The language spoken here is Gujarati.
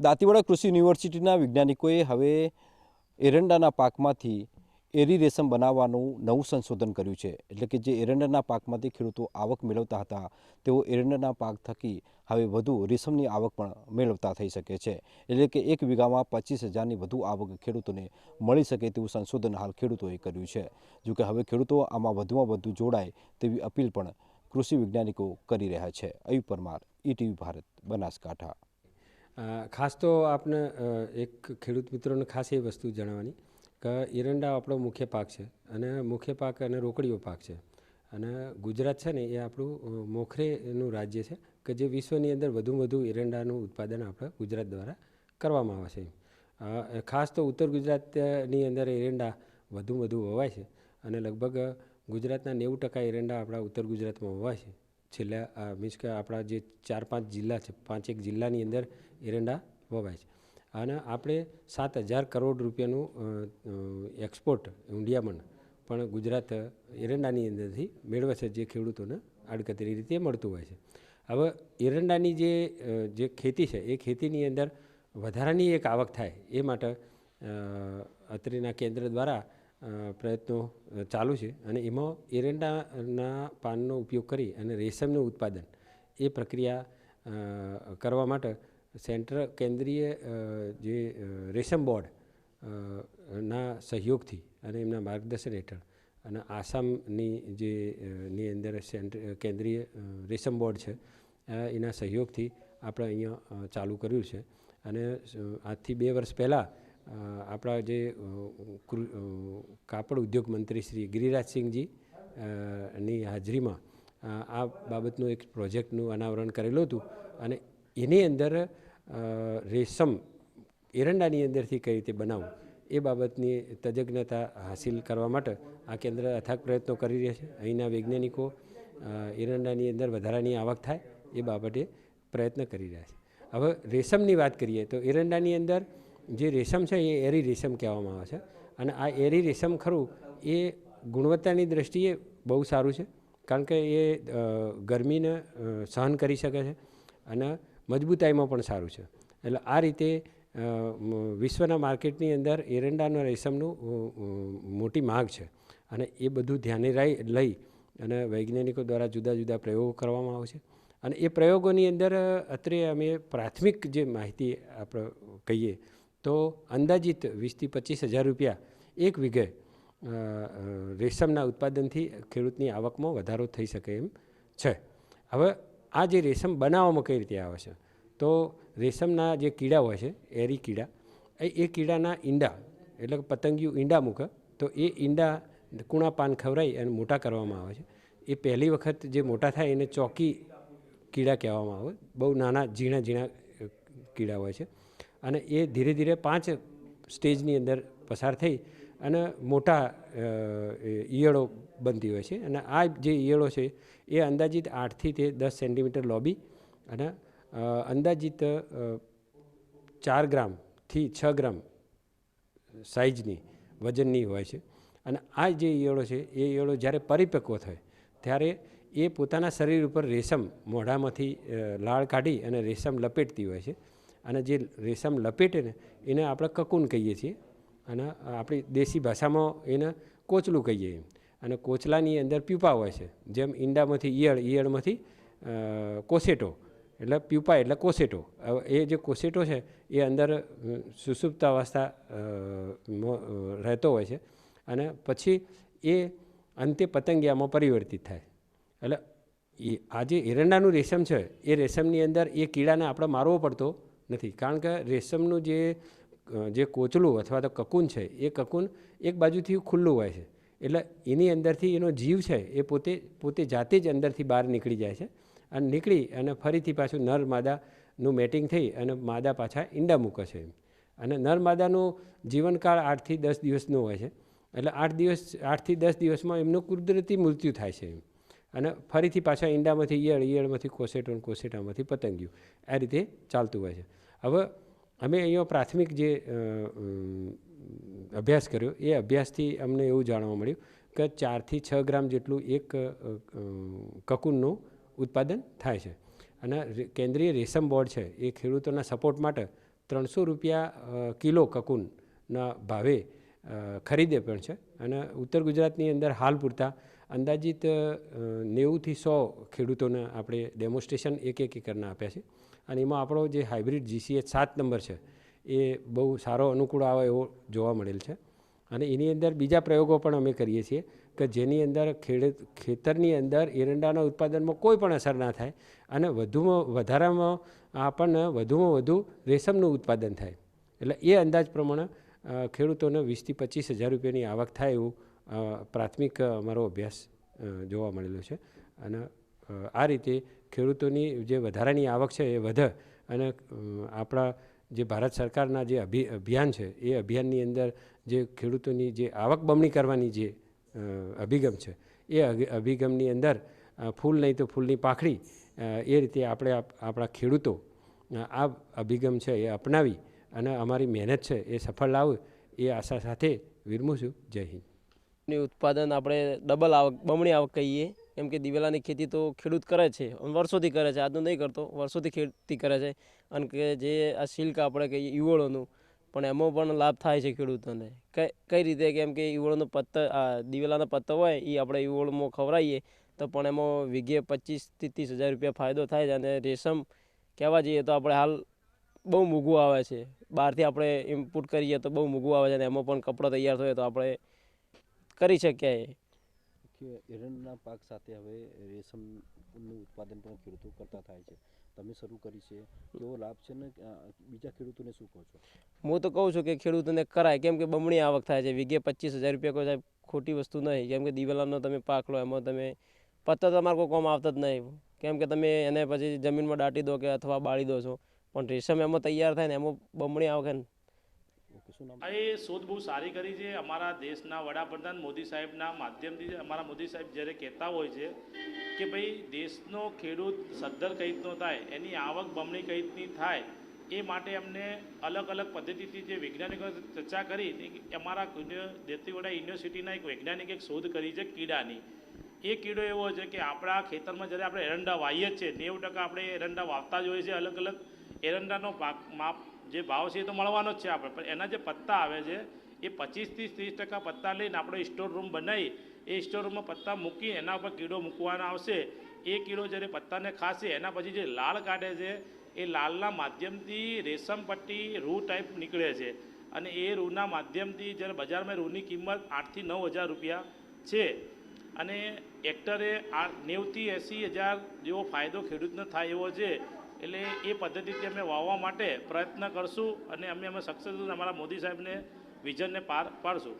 દાંતીવાડા કૃષિ યુનિવર્સિટીના વૈજ્ઞાનિકોએ હવે એરંડાના પાકમાંથી એરી રેશમ બનાવવાનું નવું સંશોધન કર્યું છે. એટલે કે જે એરંડાના પાકમાંથી ખેડૂતો આવક મેળવતા હતા તેઓ એરંડાના પાક થકી હવે વધુ રેશમની આવક પણ મેળવતા થઈ શકે છે. એટલે કે એક વીઘામાં 25,000ની વધુ આવક ખેડૂતોને મળી શકે તેવું સંશોધન હાલ ખેડૂતોએ કર્યું છે. જોકે હવે ખેડૂતો આમાં વધુમાં વધુ જોડાય તેવી અપીલ પણ કૃષિ વૈજ્ઞાનિકો કરી રહ્યા છે. અયુબ પરમાર, ETV ભારત, બનાસકાંઠા. ખાસ તો આપણે એક ખેડૂત મિત્રોને ખાસ એ વસ્તુ જણાવવાની કે એરંડા આપણો મુખ્ય પાક છે અને મુખ્ય પાક અને રોકડીઓ પાક છે. અને ગુજરાત છે ને એ આપણું મોખરેનું રાજ્ય છે કે જે વિશ્વની અંદર વધુમાં વધુ એરંડાનું ઉત્પાદન આપણે ગુજરાત દ્વારા કરવામાં આવે છે. ખાસ તો ઉત્તર ગુજરાતની અંદર એરંડા વધુમાં વધુ વવાય છે અને લગભગ ગુજરાતના 90% એરંડા આપણા ઉત્તર ગુજરાતમાં વવાય છે. છેલ્લા મીન્સ કે આપણા જે 4-5 જિલ્લા છે, 5-1 જિલ્લાની અંદર એરંડા વવાય છે. અને આપણે 7,000 કરોડ રૂપિયાનું એક્સપોર્ટ ઇન્ડિયામાં પણ ગુજરાત એરંડાની અંદરથી મેળવે છે, જે ખેડૂતોને આડકતરી રીતે મળતું હોય છે. હવે એરંડાની જે ખેતી છે એ ખેતીની અંદર વધારાની એક આવક થાય એ માટે અત્રેના કેન્દ્ર દ્વારા પ્રયત્નો ચાલુ છે અને એમાં એરંડાના પાનનો ઉપયોગ કરી અને રેશમનું ઉત્પાદન એ પ્રક્રિયા કરવા માટે કેન્દ્રીય જે રેશમ બોર્ડ ના સહયોગથી અને એમના માર્ગદર્શન હેઠળ અને આસામની ની અંદર કેન્દ્રીય રેશમ બોર્ડ છે એના સહયોગથી આપણે અહીંયા ચાલુ કર્યું છે. અને આજથી 2 વર્ષ પહેલાં આપણા જે કાપડ ઉદ્યોગ મંત્રી શ્રી ગિરિરાજસિંહજી ની હાજરીમાં આ બાબતનું એક પ્રોજેક્ટનું અનાવરણ કરેલું હતું અને એની અંદર રેશમ એરંડાની અંદરથી કઈ રીતે બનાવવું એ બાબતની તજજ્ઞતા હાસિલ કરવા માટે આ કેન્દ્ર અથાગ પ્રયત્નો કરી રહ્યા છે. અહીંના વૈજ્ઞાનિકો એરંડાની અંદર વધારાની આવક થાય એ બાબતે પ્રયત્ન કરી રહ્યા છે. હવે રેશમની વાત કરીએ તો એરંડાની અંદર જે રેશમ છે એ એરી રેશમ કહેવામાં આવે છે અને આ એરી રેશમ ખરું એ ગુણવત્તાની દ્રષ્ટિએ બહુ સારું છે, કારણ કે એ ગરમીને સહન કરી શકે છે અને મજબૂતાઈમાં પણ સારું છે. એટલે આ રીતે વિશ્વના માર્કેટની અંદર એરંડાના રેશમનું મોટી માગ છે અને એ બધું ધ્યાને લઈ અને વૈજ્ઞાનિકો દ્વારા જુદા જુદા પ્રયોગો કરવામાં આવે છે. અને એ પ્રયોગોની અંદર અત્રે અમે પ્રાથમિક જે માહિતી આપણે કહીએ તો અંદાજિત 20,000 થી 25,000 રૂપિયા એક વીઘે રેશમના ઉત્પાદનથી ખેડૂતની આવકમાં વધારો થઈ શકે એમ છે. હવે આ જે રેશમ બનાવવામાં કઈ રીતે આવે છે તો રેશમના જે કીડા હોય છે, એરી કીડા, એ કીડાના ઈંડા એટલે કે પતંગિયું ઈંડા મૂકે તો એ ઈંડા કૂણા પાન ખવડાવી અને મોટા કરવામાં આવે છે. એ પહેલી વખત જે મોટા થાય એને ચોકી કીડા કહેવામાં આવે. બહુ નાના ઝીણા કીડા હોય છે અને એ ધીરે ધીરે 5 સ્ટેજની અંદર પસાર થઈ અને મોટા ઈયળો બનતી હોય છે. અને આ જે ઈયળો છે એ અંદાજિત 8 થી 10 સેન્ટીમીટર લોબી અને અંદાજિત 4 ગ્રામથી 6 ગ્રામ સાઇઝની વજનની હોય છે. અને આ જે ઈયળો છે એ ઈયળો જ્યારે પરિપક્વ થાય ત્યારે એ પોતાના શરીર ઉપર રેશમ મોઢામાંથી લાળ કાઢી અને રેશમ લપેટતી હોય છે. અને જે રેશમ લપેટે ને એને આપણે કકુન કહીએ છીએ અને આપણી દેશી ભાષામાં એને કોચલું કહીએ. અને કોચલાની અંદર પ્યુપા હોય છે, જેમ ઈંડામાંથી ઈયળમાંથી કોસેટો એટલે પ્યુપા એટલે કોસેટો. એ જે કોસેટો છે એ અંદર સુષુપ્ત અવસ્થા રહેતો હોય છે અને પછી એ અંતે પતંગિયામાં પરિવર્તિત થાય. એટલે આ જે એરંડાનું રેશમ છે એ રેશમની અંદર એ કીડાને આપણે મારવો પડતો નથી, કારણ કે રેશમનું જે કોચલું અથવા તો કકુન છે એ કકુન એક બાજુથી ખુલ્લું હોય છે. એટલે એની અંદરથી એનો જીવ છે એ પોતે જાતે જ અંદરથી બહાર નીકળી જાય છે અને નીકળી અને ફરીથી પાછું નર માદાનું મેટિંગ થઈ અને માદા પાછા ઈંડા મૂકે છે. અને નર માદાનું જીવનકાળ 8 થી 10 દિવસનો હોય છે. એટલે 8 થી 10 દિવસમાં એમનું કુદરતી મૃત્યુ થાય છે અને ફરીથી પાછા ઈંડામાંથી ઈયળમાંથી કોસેટામાંથી પતંગિયું, આ રીતે ચાલતું હોય છે. હવે અમે અહીંયા પ્રાથમિક જે અભ્યાસ કર્યો એ અભ્યાસથી અમને એવું જાણવા મળ્યું કે 4 થી 6 ગ્રામ જેટલું એક કકુનનું ઉત્પાદન થાય છે. અને કેન્દ્રીય રેશમ બોર્ડ છે એ ખેડૂતોના સપોર્ટ માટે ₹300 કિલો કકૂનના ભાવે ખરીદે પણ છે. અને ઉત્તર ગુજરાતની અંદર હાલ પૂરતા અંદાજિત 90થી 100 ખેડૂતોને આપણે ડેમોન્સ્ટ્રેશન એક એકરના આપ્યા છે. અને એમાં આપણો જે હાઇબ્રિડ GCH 7 નંબર છે એ બહુ સારો અનુકૂળ આવે એવો જોવા મળેલ છે. અને એની અંદર બીજા પ્રયોગો પણ અમે કરીએ છીએ કે જેની અંદર ખેતરની અંદર એરંડાના ઉત્પાદનમાં કોઈ પણ અસર ના થાય અને વધારામાં આપણને વધુમાં વધુ રેશમનું ઉત્પાદન થાય. એટલે એ અંદાજ પ્રમાણે ખેડૂતોને 20થી 25 હજાર રૂપિયાની આવક થાય એવું પ્રાથમિક અમારો અભ્યાસ જોવા મળેલો છે. અને આ રીતે ખેડૂતોની જે વધારાની આવક છે એ વધે અને આપણા જે ભારત સરકારના જે અભિયાન છે એ અભિયાનની અંદર જે ખેડૂતોની જે આવક બમણી કરવાની જે અભિગમ છે એ અભિગમની અંદર ફૂલ નહીં તો ફૂલની પાંખડી એ રીતે આપણે આપણા ખેડૂતો આ અભિગમ છે એ અપનાવી અને અમારી મહેનત છે એ સફળ લાવે એ આશા સાથે વિરમું છું. જય હિન્દ. ઉત્પાદન આપણે ડબલ આવક બમણી આવક કહીએ, કેમ કે દિવેલાની ખેતી તો ખેડૂત કરે છે, વર્ષોથી કરે છે, આજનું નહીં કરતો, વર્ષોથી ખેતી કરે છે. અને કે જે આ સિલ્ક આપણે કહીએ ઈવળોનું, પણ એમાં પણ લાભ થાય છે ખેડૂતોને. કઈ રીતે? કેમ કે ઈવળોનો દિવેલાના પત્તા હોય એ આપણે ઈવળમાં ખવડાવીએ તો પણ એમાં વીઘે 25થી 30 હજાર રૂપિયા ફાયદો થાય છે. અને રેશમ કહેવા જઈએ તો આપણે હાલ બહુ મોંઘું આવે છે, બહારથી આપણે ઇમ્પોર્ટ કરીએ તો બહુ મોંઘું આવે છે. અને એમાં પણ કપડો તૈયાર થયો તો આપણે કરી શકીએ. એરંડાના પાક સાથે હવે રેશમનું ઉત્પાદન પણ ખેડૂતો કરતા થાય છે. તમે શરૂ કરી છે, કેવો લાભ છે ને બીજા ખેડૂતોને શું કહો છો? હું તો કહું છું કે ખેડૂતોને કરાય, કેમ કે બમણી આવક થાય છે. વીઘે 25 હજાર રૂપિયા કોઈ સાહેબ ખોટી વસ્તુ નહીં. કેમ કે દિવેલાનો તમે પાક લો એમાં તમે પત્તા તમારે કોઈ કામ આવતા જ નહીં. કેમ કે તમે એને પછી જમીનમાં દાટી દો કે અથવા બાળી દો છો, પણ રેશમ એમાં તૈયાર થાય ને એમાં બમણી આવક ને. આ એ શોધ બહુ સારી કરી છે અમારા દેશના વડાપ્રધાન મોદી સાહેબના માધ્યમથી. અમારા મોદી સાહેબ જ્યારે કહેતા હોય છે કે ભાઈ દેશનો ખેડૂત સદ્ધર કઈ રીતનો થાય, એની આવક બમણી કઈ રીતની થાય, એ માટે અમને અલગ અલગ પદ્ધતિથી જે વૈજ્ઞાનિકો ચર્ચા કરી, અમારા દેતીવાડા યુનિવર્સિટીના એક વૈજ્ઞાનિક એક શોધ કરી છે કીડાની. એ કીડો એવો છે કે આપણા ખેતરમાં જ્યારે આપણે એરંડા વાવીએ જ છે, 90% આપણે એરંડા વાવતા જ હોય છે. અલગ અલગ એરંડાનો માપ જે ભાવ છે એ તો મળવાનો જ છે આપણે, પણ એના જે પત્તા આવે છે એ 25થી 30% પત્તા લઈને આપણે સ્ટોર રૂમ બનાવી, એ સ્ટોર રૂમમાં પત્તા મૂકી એના ઉપર કીડો મૂકવાનો આવશે. એ કીડો જ્યારે પત્તાને ખાશે એના પછી જે લાળ કાઢે છે એ લાળના માધ્યમથી રેશમ પટ્ટી રૂ ટાઈપ નીકળે છે. અને એ રૂના માધ્યમથી જ્યારે બજારમાં રૂની કિંમત 8થી 9 હજાર રૂપિયા છે. અને હેક્ટરે 90થી 80 હજાર જેવો ફાયદો ખેડૂતને થાય એવો છે. એટલે એ પદ્ધતિથી અમે વાવવા માટે પ્રયત્ન કરશું અને અમે સક્સેસફુલ અમારા મોદી સાહેબને વિઝનને પાર પાડશું.